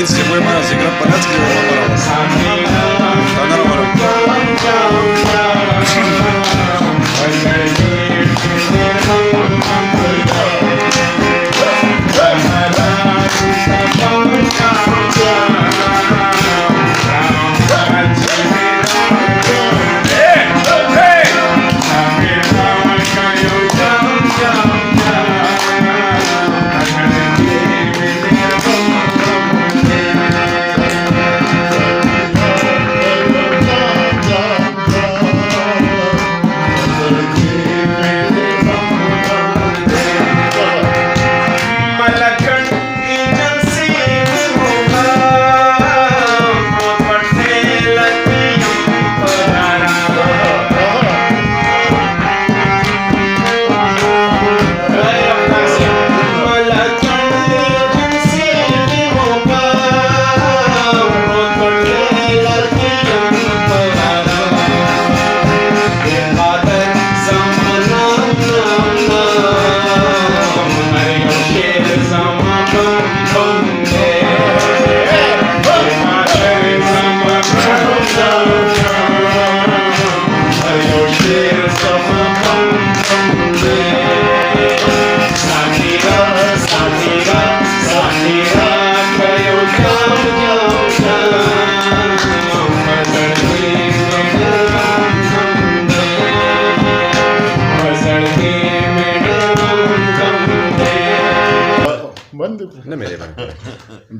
Se puede más así gran palazzo que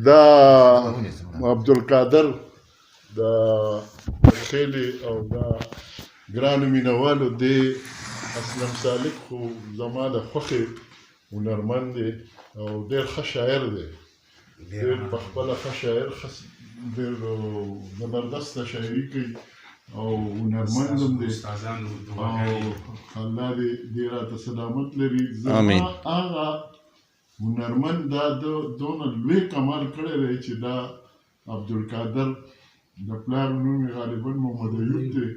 دا عبدالقادر دا خیلی او دا ګرانو مینوالو دی اسلم سالک خو زما د خوښې هنرمند دی او ډېر ښه شاعر دی ډېر په خپله ښه شاعر ډېر زبردسته شاعري کوي او هنرمند هم دی او الله دې راته سلامت لري زما هغه هنرمند دا دونه لوی کمال کړی دی چې دا عبدالقادر د پلار نوم یې غالبا محمد ایوب دی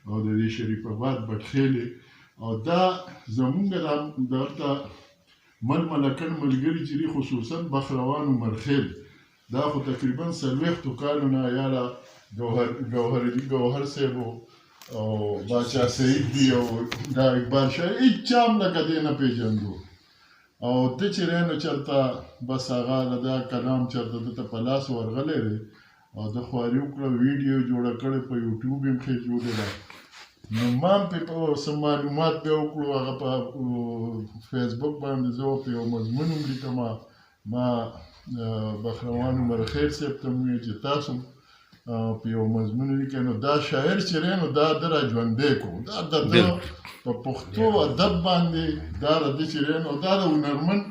او د دې شریف آباد بټخیلې او دا زمونږ دلته ململکن ملګري چې دي خصوصا بخروان و مرخیل دا خو تقریبا 40 کالو نه یاره ګوهر صاحب او باچا سعید دی او دا اقبال شاه هیچا هم لکه دې نه پېژندو او ته چې رانو چېرته بس هغه دا کلام چېرته دته په لاس ورغلی دی او د خواري وکړه ویډیو جوړه کړې په یوټیوب هم خېجولې ده نو ما هم پرې څه معلومات بیا وکړو هغه په فیسبوک باندې زه په یو مضمون هم لیکمه ما بخروان عمر خیر صاحب ته مې ویل چې تاسو په یو مضمون لیکئ نو دا شاعر چې دی نو دا ده را ژوندی کړو دا د ده په پښتو ادب باندې دا د ده چې دی نو دا د هنرمند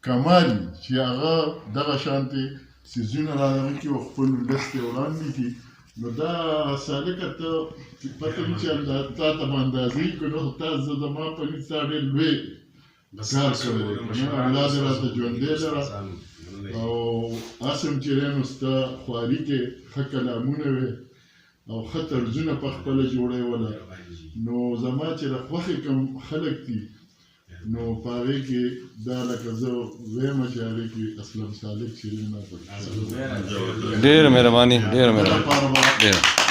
کمال وي چې هغه دغه شانتې څیزونه را دغه کړي او خپل ولس ته یې وړاندې کړي نو دا سالکه ته پته نه چې تا ته به اندازې کړو نو تا زه زما په نیت ستا ډېر لوی کار کړی دی که نه الله دې راته ژوندی لره او اسم چې دی نو ستا خواري کې ښه کلامونه وې او ښه طرزونه په خپله جوړوله نو زما چې د خوښې کوم خلک دي نو په هغې کې دا لکه زه ویمه چې هغې کې اسلم صالح شیرین ډېره مهرباني ډېره لپاره به ډېره